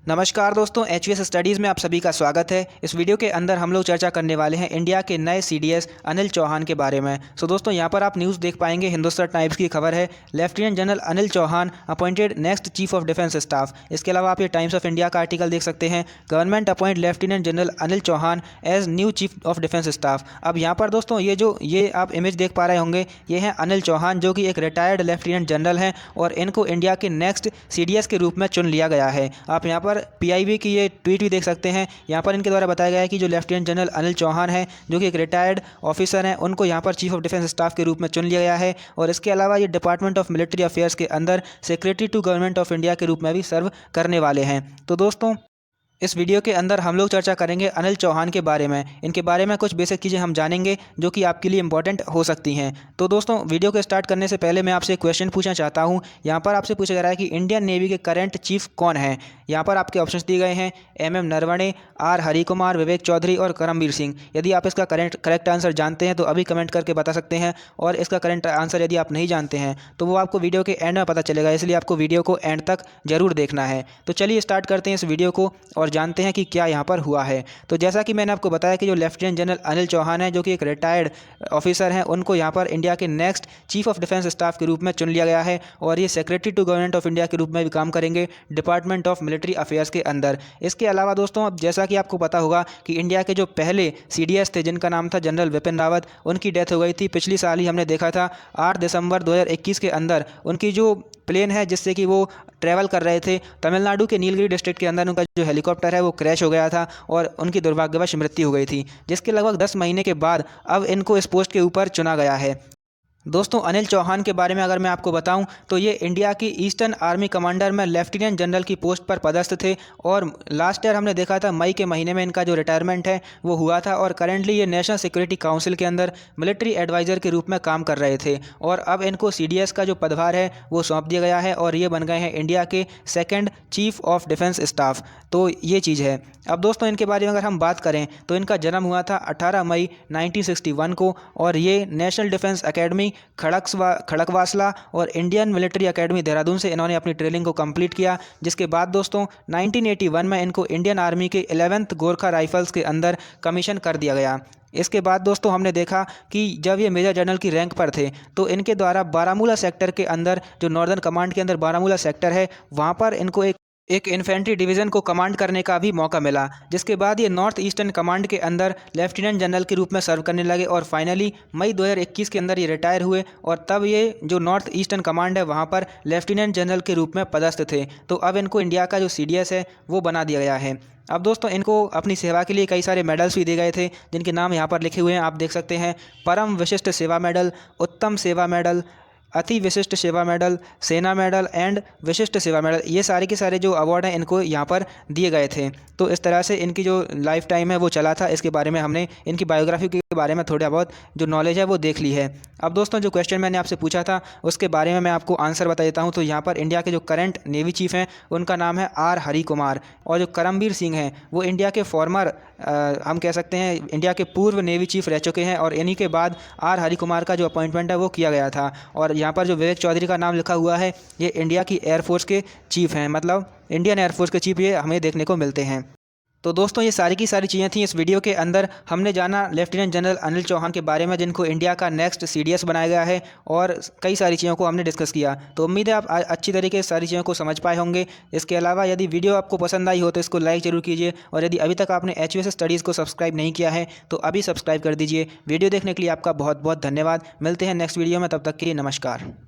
नमस्कार दोस्तों, एचवीएस स्टडीज़ में आप सभी का स्वागत है। इस वीडियो के अंदर हम लोग चर्चा करने वाले हैं इंडिया के नए सीडीएस अनिल चौहान के बारे में। दोस्तों यहाँ पर आप न्यूज़ देख पाएंगे, हिंदुस्तान टाइम्स की खबर है, lieutenant general Anil Chauhan appointed next chief of defence staff. इसके अलावा आप ये टाइम्स ऑफ इंडिया का आर्टिकल देख सकते हैं, government appoint lieutenant general Anil Chauhan as new chief of defence staff. अब यहाँ पर दोस्तों ये आप इमेज देख पा रहे होंगे, ये हैं अनिल चौहान जो कि एक रिटायर्ड लेफ्टिनेंट जनरल हैं और इनको इंडिया के नेक्स्ट सीडीएस के रूप में चुन लिया गया है। आप यहाँ पर पीआईबी की ये ट्वीट भी देख सकते हैं। यहाँ पर इनके द्वारा बताया गया है कि जो लेफ्टिनेंट जनरल अनिल चौहान हैं जो कि एक रिटायर्ड ऑफिसर हैं, उनको यहाँ पर चीफ ऑफ डिफेंस स्टाफ के रूप में चुन लिया गया है और इसके अलावा ये डिपार्टमेंट ऑफ मिलिट्री अफेयर्स के अंदर secretary to government of India के रूप में भी सर्व करने वाले हैं। तो दोस्तों इस वीडियो के अंदर हम लोग चर्चा करेंगे अनिल चौहान के बारे में। इनके बारे में कुछ बेसिक चीज़ें हम जानेंगे जो कि आपके लिए इंपॉर्टेंट हो सकती हैं। तो दोस्तों वीडियो को स्टार्ट करने से पहले मैं आपसे एक क्वेश्चन पूछना चाहता हूं। यहाँ पर आपसे पूछा जा रहा है कि इंडियन नेवी के करंट चीफ कौन हैं। यहाँ पर आपके ऑप्शंस दिए गए हैं, MM नरवणे, R हरी कुमार, विवेक चौधरी और करमबीर सिंह। यदि आप इसका करेक्ट आंसर जानते हैं तो अभी कमेंट करके बता सकते हैं, और इसका करेक्ट आंसर यदि आप नहीं जानते हैं तो वो आपको वीडियो के एंड में पता चलेगा, इसलिए आपको वीडियो को एंड तक जरूर देखना है। तो चलिए स्टार्ट करते हैं इस वीडियो को और जानते हैं कि क्या यहाँ पर हुआ है। तो जैसा कि मैंने आपको बताया कि जो लेफ्टिनेंट जनरल अनिल चौहान है जो कि एक रिटायर्ड ऑफिसर हैं, उनको यहाँ पर इंडिया के next chief of defence staff के रूप में चुन लिया गया है और ये secretary to government of India के रूप में भी काम करेंगे डिपार्टमेंट ऑफ मिलिट्री अफेयर्स के अंदर। इसके अलावा दोस्तों अब जैसा कि आपको पता होगा कि इंडिया के जो पहले सीडीएस थे जिनका नाम था जनरल विपिन रावत, उनकी डेथ हो गई थी पिछली साल ही। हमने देखा था 8 दिसंबर 2021 के अंदर उनकी जो प्लेन है जिससे कि वो ट्रैवल कर रहे थे, तमिलनाडु के नीलगिरी डिस्ट्रिक्ट के अंदर उनका जो हेलीकॉप्टर है वो क्रैश हो गया था और उनकी दुर्भाग्यवश मृत्यु हो गई थी, जिसके लगभग 10 महीने के बाद अब इनको इस पोस्ट के ऊपर चुना गया है। दोस्तों अनिल चौहान के बारे में अगर मैं आपको बताऊं तो ये इंडिया की ईस्टर्न आर्मी कमांडर में लेफ्टिनेंट जनरल की पोस्ट पर पदस्थ थे और लास्ट ईयर हमने देखा था मई के महीने में इनका जो रिटायरमेंट है वो हुआ था और करेंटली ये नेशनल सिक्योरिटी काउंसिल के अंदर मिलिट्री एडवाइज़र के रूप में काम कर रहे थे और अब इनको सीडीएस का जो पदभार है वो सौंप दिया गया है और ये बन गए हैं इंडिया के second chief of defence staff. तो ये चीज़ है। अब दोस्तों इनके बारे में अगर हम बात करें तो इनका जन्म हुआ था 18 मई 1961 को और ये नेशनल डिफेंस एकेडमी खड़कवासला और इंडियन मिलिट्री एकेडमी देहरादून से इन्होंने अपनी ट्रेनिंग को कंप्लीट किया, जिसके बाद दोस्तों 1981 में इनको इंडियन आर्मी के 11th गोरखा राइफल्स के अंदर कमीशन कर दिया गया। इसके बाद दोस्तों हमने देखा कि जब ये मेजर जनरल की रैंक पर थे तो इनके द्वारा बारामूला सेक्टर के अंदर, जो नॉर्दर्न कमांड के अंदर बारामूला सेक्टर है, वहाँ पर इनको एक इन्फेंट्री डिवीज़न को कमांड करने का भी मौका मिला, जिसके बाद ये नॉर्थ ईस्टर्न कमांड के अंदर लेफ्टिनेंट जनरल के रूप में सर्व करने लगे और फाइनली मई 2021 के अंदर ये रिटायर हुए और तब ये जो नॉर्थ ईस्टर्न कमांड है वहाँ पर लेफ्टिनेंट जनरल के रूप में पदस्थ थे। तो अब इनको इंडिया का जो सीडीएस है वो बना दिया गया है। अब दोस्तों इनको अपनी सेवा के लिए कई सारे मेडल्स भी दिए गए थे जिनके नाम यहाँ पर लिखे हुए हैं, आप देख सकते हैं। परम विशिष्ट सेवा मेडल, उत्तम सेवा मेडल, अति विशिष्ट सेवा मेडल, सेना मेडल एंड विशिष्ट सेवा मेडल, ये सारे के सारे जो अवार्ड हैं इनको यहाँ पर दिए गए थे। तो इस तरह से इनकी जो लाइफ टाइम है वो चला था। इसके बारे में हमने इनकी बायोग्राफी के बारे में थोड़ा बहुत जो नॉलेज है वो देख ली है। अब दोस्तों जो क्वेश्चन मैंने आपसे पूछा था उसके बारे में मैं आपको आंसर बता देता हूँ। तो यहाँ पर इंडिया के जो करंट नेवी चीफ हैं उनका नाम है R हरी कुमार और जो करमबीर सिंह हैं वो इंडिया के फॉर्मर हम कह सकते हैं इंडिया के पूर्व नेवी चीफ रह चुके हैं और इन्हीं के बाद R हरी कुमार का जो अपॉइंटमेंट है वो किया गया था। और यहाँ पर जो विवेक चौधरी का नाम लिखा हुआ है ये इंडिया की एयरफोर्स के चीफ हैं, मतलब इंडियन एयरफोर्स के चीफ ये हमें देखने को मिलते हैं। तो दोस्तों ये सारी की सारी चीज़ें थी इस वीडियो के अंदर। हमने जाना लेफ्टिनेंट जनरल अनिल चौहान के बारे में जिनको इंडिया का नेक्स्ट सीडीएस बनाया गया है और कई सारी चीज़ों को हमने डिस्कस किया। तो उम्मीद है आप अच्छी तरीके से सारी चीज़ों को समझ पाए होंगे। इसके अलावा यदि वीडियो आपको पसंद आई हो तो इसको लाइक जरूर कीजिए और यदि अभी तक आपने एचवीएस स्टडीज़ को सब्सक्राइब नहीं किया है तो अभी सब्सक्राइब कर दीजिए। वीडियो देखने के लिए आपका बहुत बहुत धन्यवाद। मिलते हैं नेक्स्ट वीडियो में, तब तक के लिए नमस्कार।